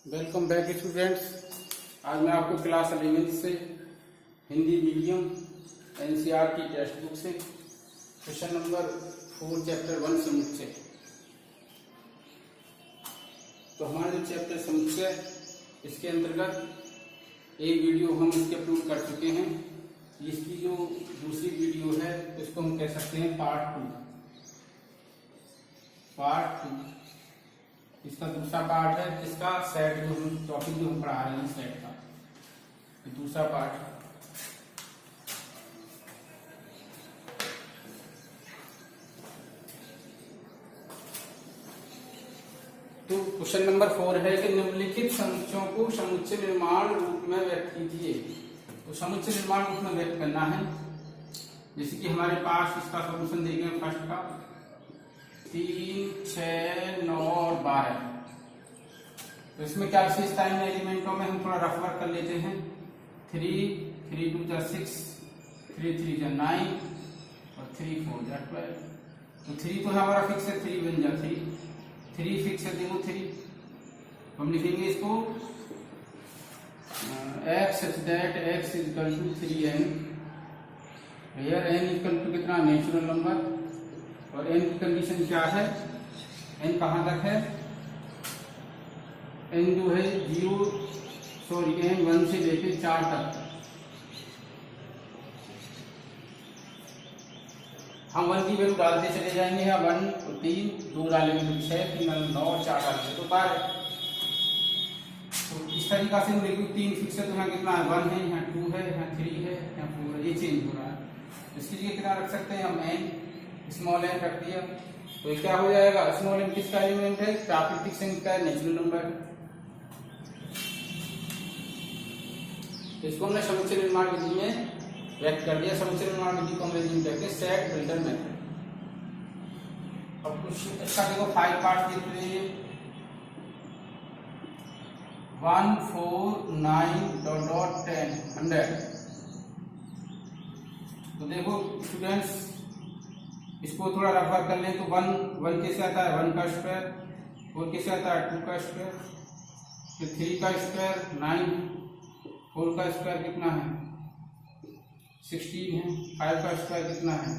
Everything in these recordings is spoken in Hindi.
Welcome back students. आज मैं आपको क्लास 11 से हिंदी मीडियम एनसीईआर की टेक्स्ट बुक से क्वेश्चन नंबर 4 चैप्टर 1 समुच्चय। तो हमारा जो चैप्टर समुच्चय इसके अंतर्गत एक वीडियो हम इसके अपलोड कर चुके हैं। इसकी जो दूसरी वीडियो है इसको हम कह सकते हैं पार्ट 2। इसका दूसरा पार्ट है जिसका सेट जो हम टॉपिक जो हम पढ़ा रहे हैं सेट का दूसरा पार्ट। तो क्वेश्चन नंबर 4 है कि निम्नलिखित समुच्चयों को समुच्चय निर्माण रूप में व्यक्त कीजिए। तो समुच्चय निर्माण रूप में व्यक्त करना है। जैसे कि हमारे पास इसका सॉल्यूशन देखें फर्स्ट का 3, 6, 9 और 12। तो इसमें क्या विशेषता इन एलिमेंटों में हम थोड़ा रफ वर्क कर लेते हैं। 3, 3 2 6, 3 3 9 और 3 4 12। तो 3 तो हमारा फिक्स है, 3 बन जा 3 फिक्स है। देखो 3 हम लिखेंगे इसको x such that x is equal to 3n। here n equal to कितना नेचुरल नंबर और n की कंडीशन क्या है, n कहाँ तक है, n जो है n 1 से लेके 4 तक। हम 1 की वैल्यू डालते चले जाएंगे। यहाँ 1 और 3 2 डालेंगे तो 6, 3 9 और 4 डालेंगे तो 12। तो इस तरीका से हम देखिए 3 फिक्स है तो यहाँ कितना है 1 है, यहाँ 2 है, यहाँ 3 है, यहाँ 4 है। ये चेंज हो रहा है। इसकी जगह कितना रख सकते हैं हम n स्मॉल n रख दिया तो ये क्या हो जाएगा, स्मॉल n किसका एलिमेंट है, प्राकृतिक संख्या है, नेचुरल नंबर। इसको हमने समुच्चय निर्माण विधि में व्यक्त कर दिया। समुच्चय निर्माण विधि को हम अंग्रेजी में कहते हैं सेट बिल्डर मेथड। अब कुछ इसका देखो 5 पार्ट देखते हैं। 1 4 9 10 100। तो देखो स्टूडेंट्स इसको थोड़ा रफा कर लें तो 1 कैसे आता है 1 का स्क्वायर, 4 कैसे आता है 2 का स्क्वायर, फिर 3 का स्क्वायर 9, 4 का स्क्वायर कितना है 16 है, 5 का स्क्वायर कितना है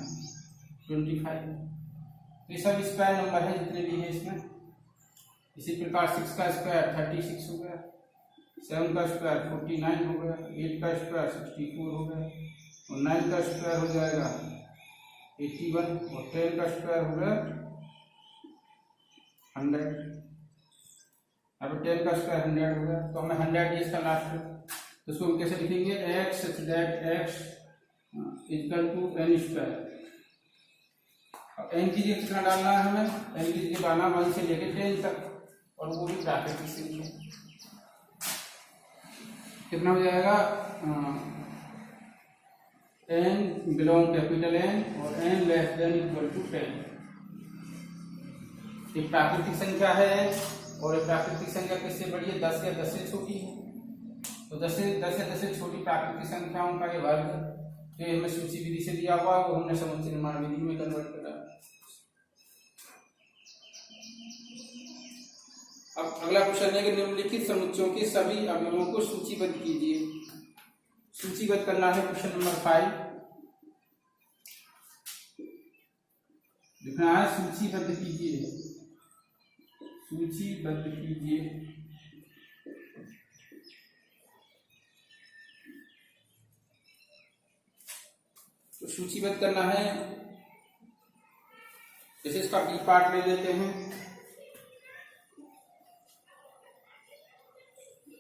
25। ये सब स्क्वायर नंबर है जितने भी है इसमें। इसी प्रकार 6 का स्क्वायर 36 हो गया, 7 का स्क्वायर 49 हो गया, 8 का स्क्वायर 64 हो गया और 9 का स्क्वायर हो जाएगा 81 और 10 का स्क्वायर हो गया 100। अब 10 का स्क्वायर 100 हो गया तो हमें 100 ही इसका लास्ट है। तो इसको हम कैसे लिखेंगे, x such that x equal to n square. अब n की जगह कितना डालना है हमें, n की जगह डालना 1 से लेकर 10 तक और वो भी प्राकृतिक संख्या। कितना हो जाएगा n बिलोंग कैपिटल N और n less than equal to 10। एक प्राकृतिक संख्या है और एक प्राकृतिक संख्या किससे बड़ी है, 10 या 10 से छोटी है। तो 10 या 10 से छोटी प्राकृतिक संख्याओं का ये वर्ग जो हमें सूची विधि से दिया हुआ वो हमने समुच्चय निर्माण विधि में कन्वर्ट करा। अब अगला क्वेश्चन है कि निम्नलिखित समुच्चयों के सभी अवयवों को सूचीबद्ध कीजिए। सूचीबद्ध करना है। क्वेश्चन नंबर 5 लिखना है सूचीबद्ध कीजिए, सूचीबद्ध कीजिए। तो सूचीबद्ध करना है। जैसे इसका बी पार्ट ले लेते हैं।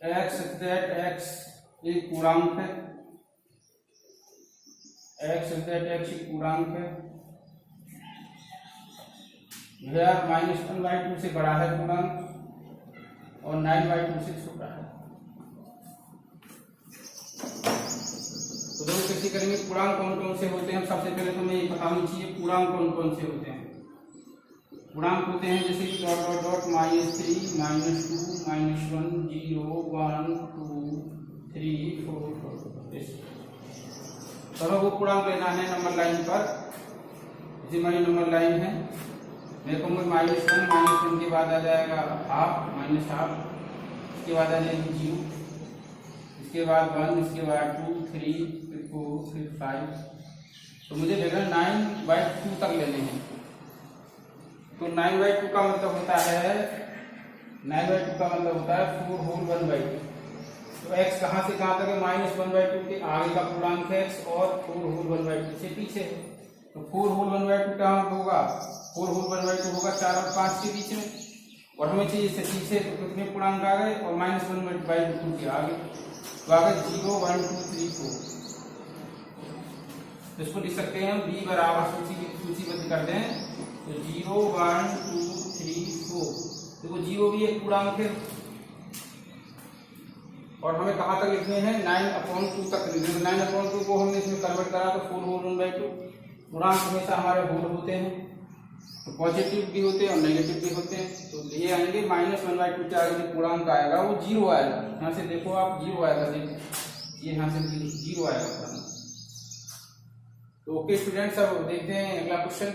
x that x एक पूर्णांक है, x that x एक पूर्णांक है। -1/2 से बड़ा है पूर्णांक और 9/2 से छोटा है। तो दोनों कैसे करेंगे, पूर्णांक कौन कौन से होते हैं हम सबसे पहले तो हमें ये पता होनी चाहिए पूर्णांक कौन कौन से होते हैं। पूर्णांक होते हैं जैसे कि -3 -2 -1 0 1 2 3 4 तो हमें वो पूर्णांक लेना है नंबर लाइन पर। जैसे हमारी नंबर लाइन है देखो -1 के बाद आ जाएगा हाफ -हाफ इसके बाद आ जाएगी 0, इसके बाद 1, इसके बाद 2, 3, फिर 4, फिर 5। तो मुझे लेना 9/2 तक लेने हैं। तो 9/2 का मतलब होता है 9/2 का मतलब होता है 4 होल 1/2। तो x कहाँ से कहाँ तक है? -1/2 के आगे का पूर्णांक है x और 4 होल 1/2 से पीछे है। तो 4 होल 1/2 कहाँ होगा? 4 होल 1/2 होगा 4 और 5 के बीच में, और हमें चाहिए इससे पीछे। तो कितने पूर्णांक आ गए? और -1/2 के आगे तो आ गए 0, 1, 2, 3, 4। तो इसको लिख सकते हैं हम b बराबर सूचीबद्ध करते हैं तो 0, 1, 2, 3, 4। देखो 0 भी एक पूर्णांक है और हमें कहाँ तक लिखने हैं? 9/2 तक लिखने हैं। 9/2 को हमने इसमें कन्वर्ट करा तो 4 होल 1/2। पूर्णांक हमेशा हमारे होल होते हैं, तो पॉजिटिव भी होते हैं और नेगेटिव भी होते हैं। तो ये आएंगे -1/2 के आगे जो पूर्णांक आएगा वो 0 आएगा। यहाँ से देखो आप 0 आएगा, देखिए ये यहाँ से 0 आएगा पूर्णांक। तो ओके स्टूडेंट्स, अब देखते हैं अगला क्वेश्चन।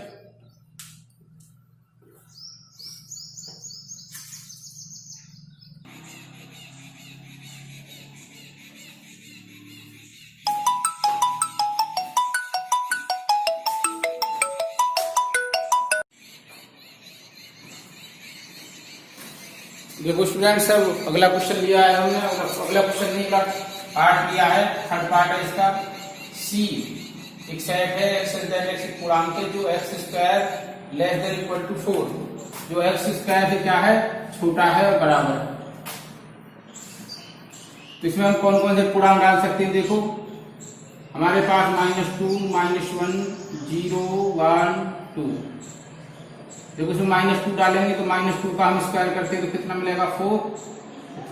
देखो स्टूडेंट्स, अब अगला क्वेश्चन लिया है हमने। अगला क्वेश्चन नहीं का पार्ट लिया है, थर्ड पार्ट है इसका। सी एक सेट है x एक पूर्णांक है जो x² less than equal to 4, जो x² से क्या है? छोटा है और बराबर है। तो इसमें हम कौन कौन से पूर्णांक डाल सकते हैं? देखो हमारे पास -2, -1, 0, 1, 2। देखो इसमें -2 डालेंगे तो -2 का हम स्क्वायर करते हैं तो कितना मिलेगा? 4।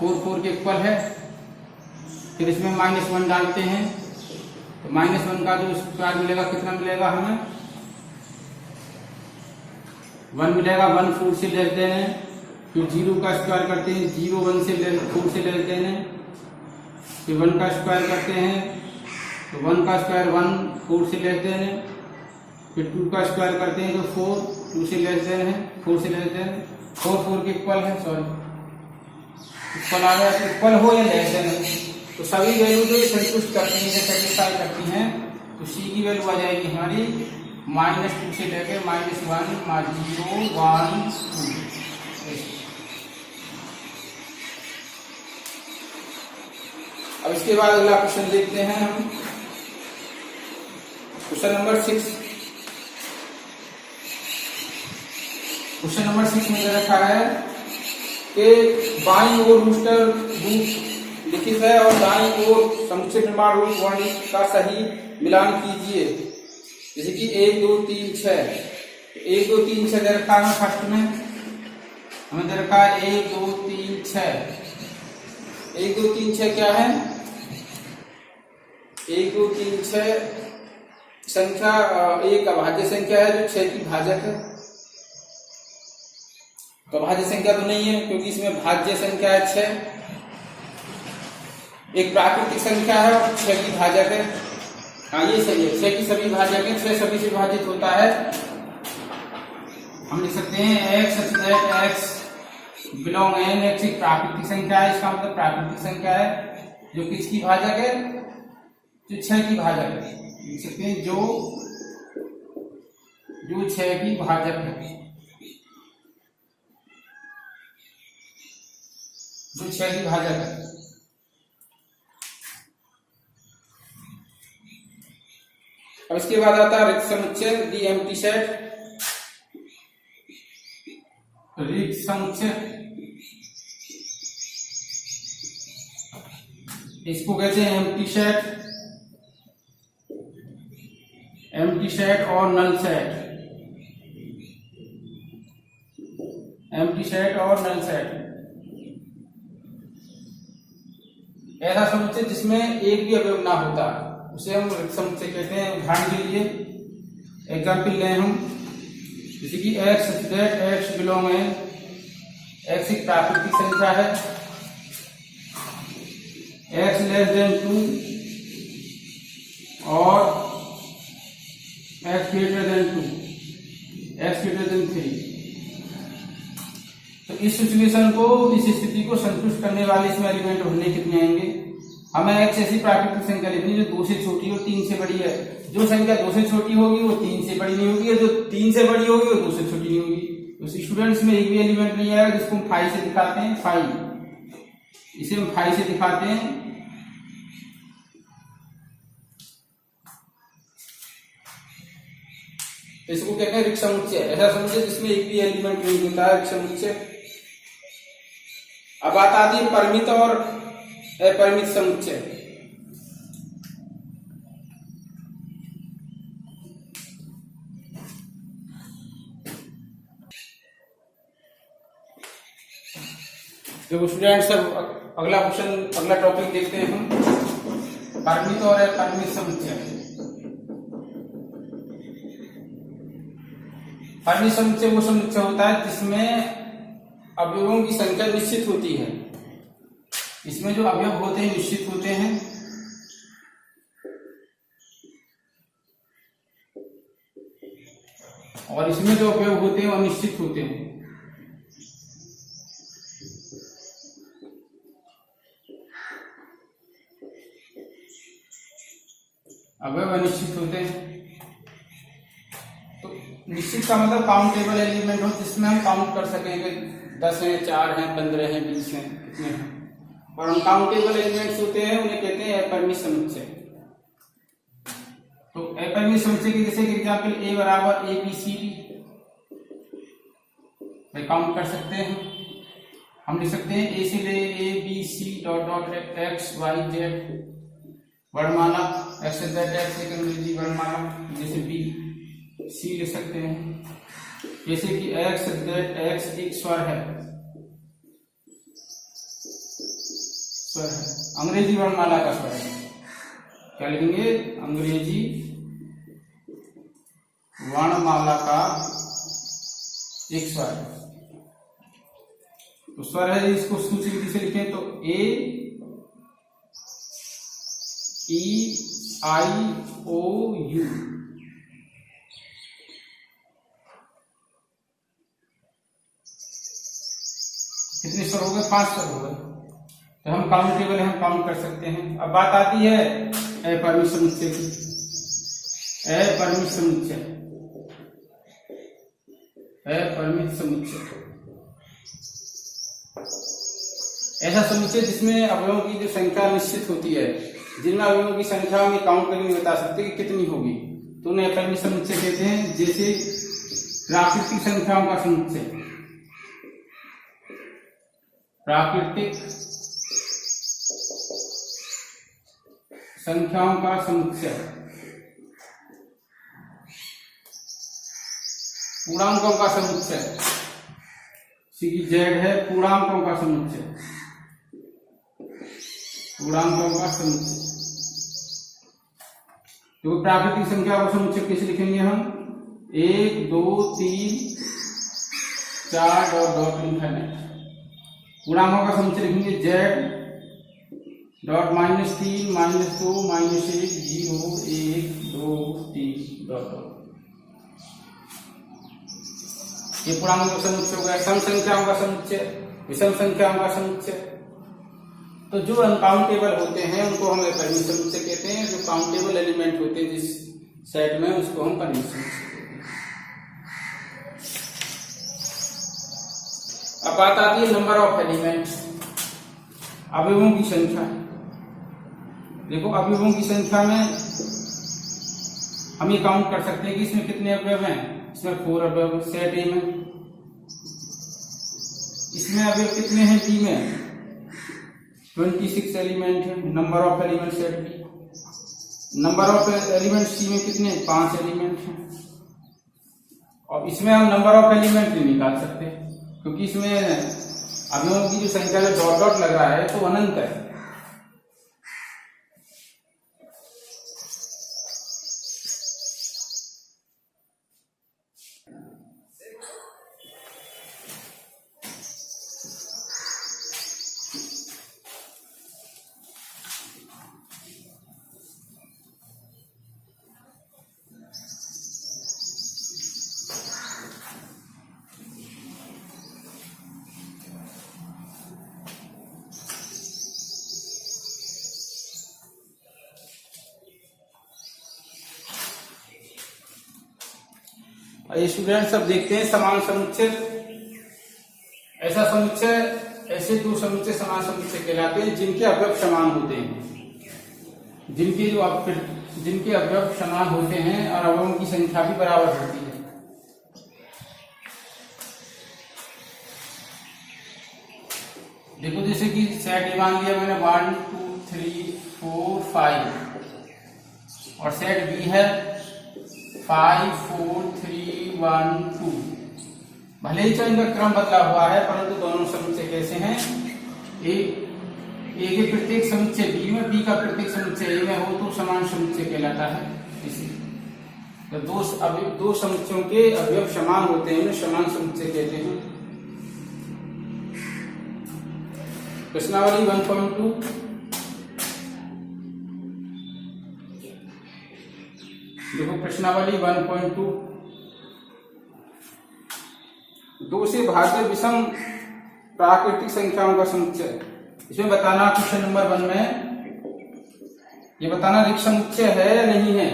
4 के इक्वल है। फिर इसमें -1 डालते हैं तो -1 का जो स्क्वायर मिलेगा कितना मिलेगा हमें? 1 मिलेगा। 1 4 से लेस देन है। फिर 0 का स्क्वायर करते हैं, 0 1 से 4 से लेस देन है। फिर 1 का स्क्वायर करते हैं तो 1 का स्क्वायर 1 4 से लेस देन है। फिर 2 का स्क्वायर करते हैं तो 4 2 से लेस देन है, 4 से लेस देन, 4 के इक्वल है, सॉरी इक्वल आ गया। तो इक्वल हो या लेस देन है, तो सभी वैल्यू जो संतुष्ट करती हैं, सेटिस्फाई करती हैं, तो सी की वैल्यू आ जाएगी हमारी -2 से लेके -1, 0, 1, 2। अब इसके बाद अगला क्वेश्चन देखते हैं हम। Question number 6। क्वेश्चन नंबर 6 में रखा है कि बाईं ओर रूस्टर रूट लिखित है और दाईं ओर समुच्चय निर्माण रूप वर्णित का सही मिलान कीजिए। जैसे कि 1, 2, 3, 6। 1, 2, 3, 6 दे रखा है। फर्स्ट में हमें दे रखा है 1, 2, 3, 6। 1, 2, 3, 6 क्या है? 1, 2, 3, 6 संख्या एक अभाज्य संख्या है जो 6 की भाजक है। तो अभाज्य संख्या तो नहीं है क्योंकि इसमें भाज्य संख्या है 6। एक प्राकृतिक संख्या है और 6 की भाजक है। हाँ ये सही है, 6 की सभी भाजक है, 6 सभी से विभाजित होता है। हम लिख सकते हैं x बिलोंग n। x एक प्राकृतिक संख्या है, इसका मतलब प्राकृतिक संख्या है जो किसकी भाजक है? जो 6 की भाजक है। लिख सकते हैं जो 6 की भाजक है, जो 6 की भाजक है। अब इसके बाद आता है रिक्त समुच्चय, दी एम्प्टी सेट। रिक्त समुच्चय इसको कहते हैं एम्प्टी सेट, एम्प्टी सेट और नल सेट। एम्प्टी सेट और नल सेट ऐसा समुच्चय जिसमें एक भी अवयव ना होता, उसे हम रिक्त समुच्चय कहते हैं। उदाहरण के लिए एग्जाम्पल लें हम, जैसे कि x बिलोंग n। x एक प्राकृतिक संख्या है, x लेस देन 2 और x greater than 2, x greater than 3। तो इस सिचुएशन को, इस स्थिति को संतुष्ट करने वाले इसमें एलिमेंट होने कितने आएंगे? हमें एक ऐसी प्राकृतिक संख्या लिखनी जो 2 से छोटी हो, 3 से बड़ी है। जो संख्या 2 से छोटी होगी वो 3 से बड़ी नहीं होगी, और जो 3 से बड़ी होगी वो 2 से छोटी नहीं होगी। तो स्टूडेंट्स में एक भी एलिमेंट नहीं आएगा जिसको हम 5 से दिखाते हैं। 5 इसे हम 5 से दिखाते हैं। इसको कहते हैं ऋक समुच्चय। ऐसा समुच्चय जिसमें एक भी एलिमेंट नहीं होता है, ऋक समुच्चय। अब बात आती है परिमित और अपरिमित समुच्चय। देखो स्टूडेंट्स, अब अगला क्वेश्चन, अगला टॉपिक देखते हैं हम, परिमित और अपरिमित समुच्चय। परिमित समुच्चय वो समुच्चय होता है जिसमें अवयवों की संख्या निश्चित होती है। इसमें जो अवयव होते हैं निश्चित होते हैं, और इसमें जो अवयव होते हैं अनिश्चित होते हैं। अवयव अनिश्चित होते हैं। तो निश्चित का मतलब काउंटेबल एलिमेंट हो जिसमें हम काउंट कर सकेंगे, 10 हैं, 4 हैं, 15 हैं, 20 हैं, कितने हैं। और अनकाउंटेबल एलिमेंट्स होते हैं, उन्हें कहते हैं अपरिमित समुच्चय। तो अपरिमित समुच्चय के जैसे एग्जाम्पल ए बराबर ए बी सी डी भाई काउंट कर सकते हैं। हम लिख सकते हैं ए से ले A B C dot dot X Y Z वर्णमाला, एक्स जेड एक्स एक अंग्रेजी वर्णमाला, जैसे बी सी लिख सकते हैं। जैसे कि एक्स जेड एक्स एक स्वर है, स्वर है, अंग्रेजी वर्णमाला का स्वर है। क्या लिखेंगे? अंग्रेजी वर्णमाला का एक स्वर है। तो स्वर है, इसको सूची विधि से लिखें तो ए ई आई ओ यू। कितने स्वर हो गए? 5 स्वर हो गए। तो हम काउंटेबल है, हम काउंट कर सकते हैं। अब बात आती है अपरिमित समुच्चय की। अपरिमित समुच्चय, अपरिमित समुच्चय ऐसा समुच्चय जिसमें अवयवों की जो संख्या निश्चित होती है, जिनमें अवयवों की संख्या में काउंट करके नहीं बता सकते कि कितनी होगी, तो उन्हें अपरिमित समुच्चय कहते हैं। जैसे प्राकृतिक संख्याओं का समुच्चय, प्राकृतिक संख्याओं का समुच्चय, पूर्णांकों का समुच्चय, जेड है पूर्णांकों का समुच्चय, पूर्णांकों का समुच्चय। तो प्राकृतिक संख्या का समुच्चय कैसे लिखेंगे हम? 1 2 3 4 डॉट डॉट इनफिनिट। पूर्णांकों का समुच्चय लिखेंगे जेड डॉट -3 -2 -1 0 1 2 3 डॉट डॉट। ये पूर्णांकों का समुच्चय हो गया। सम संख्याओं का समुच्चय, विषम संख्याओं का समुच्चय। तो जो अनकाउंटेबल होते हैं उनको हम अपरिमित समुच्चय कहते हैं। जो काउंटेबल एलिमेंट होते हैं जिस सेट में, उसको हम परिमित समुच्चय कहते हैं। अब बात आती है नंबर ऑफ एलिमेंट्स, अवयवों की संख्या। देखो अवयवों की संख्या में हम ये काउंट कर सकते हैं कि इसमें कितने अवयव हैं। इसमें 4 अवयव सेट ए में। इसमें अवयव कितने हैं बी में? 26 एलिमेंट है। Number of element set B. Number of element C में कितने? 5 एलिमेंट हैं। और इसमें हम नंबर ऑफ एलिमेंट नहीं निकाल सकते क्योंकि इसमें अवयवों की जो संख्या में डॉट डॉट लग रहा है तो अनंत है। ये स्टूडेंट्स अब देखते हैं समान समुच्चय। ऐसा समुच्चय, ऐसे दो समुच्चय समान समुच्चय कहलाते हैं जिनके अवयव समान होते हैं, जिनके अवयव समान होते हैं और अवयवों की संख्या भी बराबर होती है। देखो जैसे कि सेट मान लिया मैंने 1 2 3 4 5 और सेट बी है 5 4 3 1 2। भले ही इनका क्रम बदला हुआ है परंतु दोनों समुच्चय कैसे हैं, ए के प्रत्येक समुच्चय बी में, बी का प्रत्येक समुच्चय ए में हो तो समान समुच्चय कहलाता है। इसी तो दो समुच्चयों के अवयव समान होते हैं, समान समुच्चय कहते हैं। प्रश्नावली 1.2 देखो, प्रश्नावली 1.2 दो से भाज्य विषम प्राकृतिक संख्याओं का समुच्चय। इसमें बताना क्वेश्चन नंबर 1 में ये बताना रिक्त समुच्चय है या नहीं है।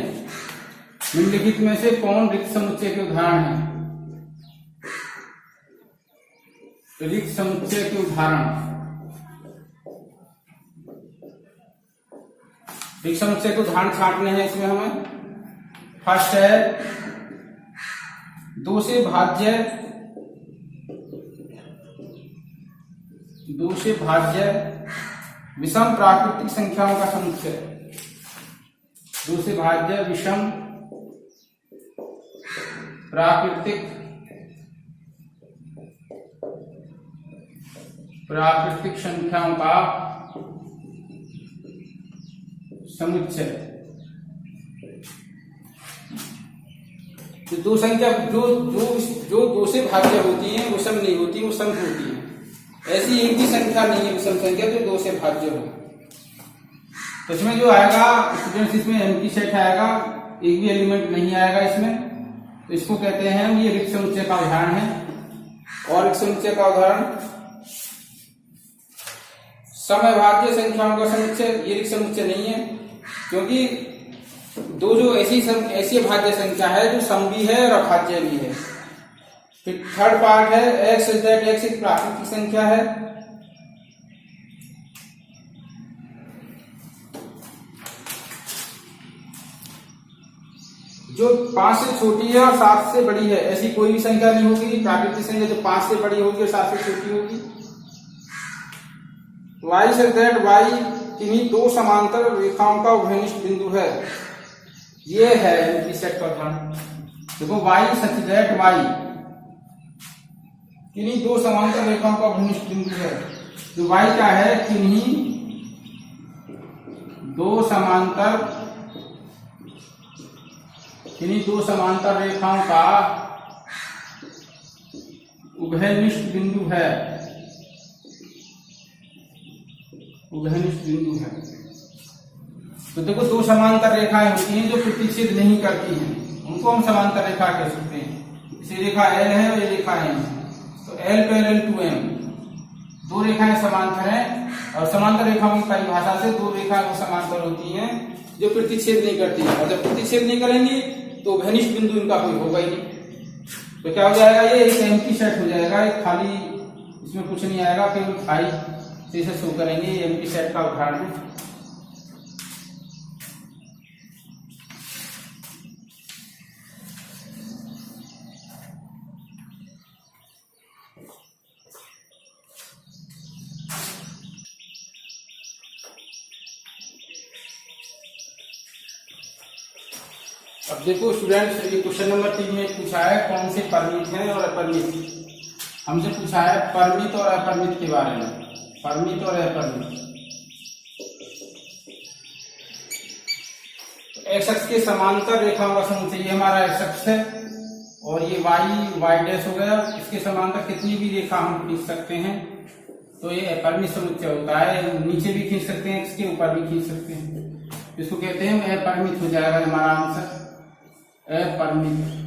निम्नलिखित में से कौन रिक्त समुच्चय के उदाहरण है। रिक्त समुच्चय के उदाहरण, रिक्त समुच्चय के उदाहरण छांटने हैं इसमें हमें। फर्स्ट है दो से भाज्य विषम प्राकृतिक संख्याओं का समुच्चय। दो से भाज्य विषम प्राकृतिक संख्याओं का समुच्चय। तो दो संख्या जो दो से भाज्य होती हैं वो सम नहीं होती, वो सम होती है। ऐसी एक भी संख्या नहीं है विषम संख्या जो दो से भाज्य हो। तो इसमें जो आएगा स्टूडेंट्स, इसमें एम्प्टी सेट आएगा, एक भी एलिमेंट नहीं आएगा इसमें। तो इसको कहते हैं ये रिक्त समुच्चय का उदाहरण है। और रिक्त समुच्चय का उदाहरण समभाज्य संख्याओं का समुच्चय। ये रिक्त समुच्चय नहीं है क्योंकि दो जो ऐसी भाज्य संख्या है जो सम भी है और अभाज्य भी है। फिर थर्ड पार्ट है एक्स एक प्राकृतिक संख्या है। जो 5 से छोटी है और 7 से बड़ी है, ऐसी कोई भी संख्या नहीं होगी प्राकृतिक संख्या जो 5 से बड़ी होगी और 7 से छोटी होगी। y such that y किन्हीं दो समांतर रेखाओं का उभयनिष्ठ बिंदु है। ये है एम्प्टी सेट का उदाहरण। देखो y such that y किन्हीं दो समांतर रेखाओं का उभयनिष्ठ बिंदु है। तो y क्या है, किन्हीं दो समांतर रेखाओं का उभयनिष्ठ बिंदु है। तो देखो दो समांतर रेखाएं होती हैं जो प्रतिच्छेद नहीं करती हैं, उनको हम समांतर रेखा कह सकते हैं। इसी रेखा L है और ये रेखा M है। तो L पैरेलल टू M, दो रेखाएं समांतर हैं और समांतर रेखाओं की परिभाषा से दो रेखाएं समांतर होती हैं जो प्रतिच्छेद नहीं करती है। और जब प्रतिच्छेद नहीं करेंगी तो उभयनिष्ठ बिंदु इनका कोई होगा ही नहीं। तो क्या हो जाएगा, ये एक एम्प्टी सेट हो जाएगा, एक खाली, इसमें कुछ नहीं आएगा, केवल खाली से इसे शो करेंगे। ये एम्प्टी सेट का उदाहरण है। अब देखो स्टूडेंट्स, ये क्वेश्चन नंबर 3 में पूछा है कौन से परिमित हैं और अपरिमित। हमसे पूछा है परिमित और अपरिमित के बारे में। परिमित और अपरिमित, एक्स अक्ष के समांतर रेखाओं का समुच्चय, ये हमारा एक्स अक्ष है और ये वाई डैश हो गया। इसके समांतर कितनी भी रेखा हम खींच सकते हैं तो ये अपरिमित समुच्चय होता है। नीचे भी खींच सकते हैं, इसके ऊपर भी खींच सकते हैं। इसको कहते हैं अपरिमित हो जाएगा हमारा आंसर, अपरिमित।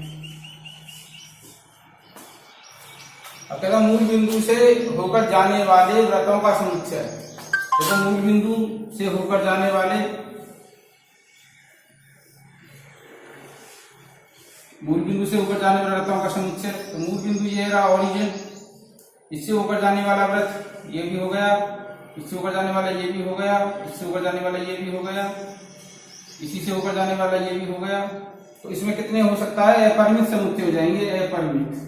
अब कहता मूल बिंदु से होकर जाने वाले वृत्तों का समुच्चय। तो मूल बिंदु से होकर जाने वाले बिंदु से होकर जाने वाले वृत्तों का समुच्चय। तो मूल बिंदु ये रहा ओरिजिन, इससे होकर जाने वाला वृत्त ये भी हो गया, इससे होकर जाने वाला ये भी हो गया, इससे होकर जाने वाला ये भी हो गया, इसी से होकर जाने वाला ये भी हो गया। तो इसमें कितने हो सकता है? अपरिमित समुच्चय हो जाएंगे, अपरिमित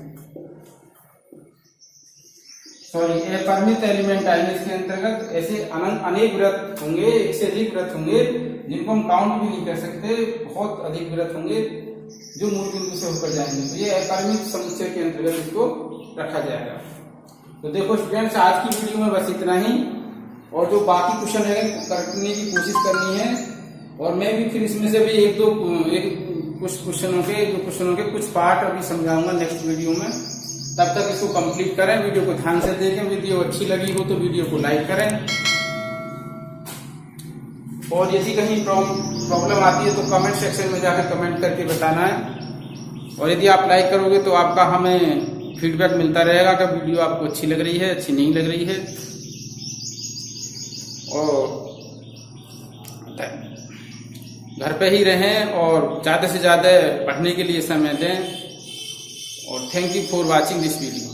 एलिमेंट आएंगे इसके अंतर्गत। ऐसे अनेक वृत्त होंगे, एक से अधिक वृत्त होंगे जिनको हम काउंट भी नहीं कर सकते, बहुत अधिक वृत्त होंगे जो मूल बिंदु से होकर जाएंगे। तो ये अपरिमित समुच्चय के अंतर्गत इसको रखा जाएगा। तो देखो स्टूडेंट्स, आज की वीडियो में बस इतना ही, और जो बाकी क्वेश्चन है करने की कोशिश करनी है, और मैं भी फिर इसमें से भी कुछ क्वेश्चनों के कुछ पार्ट अभी समझाऊंगा नेक्स्ट वीडियो में। तब तक इसको कंप्लीट करें, वीडियो को ध्यान से देखें। वीडियो अच्छी लगी हो तो वीडियो को लाइक करें, और यदि कहीं प्रॉब्लम आती है तो कमेंट सेक्शन में जाकर कमेंट करके बताना है। और यदि आप लाइक करोगे तो आपका हमें फीडबैक मिलता रहेगा कि वीडियो आपको अच्छी लग रही है, अच्छी नहीं लग रही है। और घर पे ही रहें और ज़्यादा से ज़्यादा पढ़ने के लिए समय दें। और thank you for watching this video.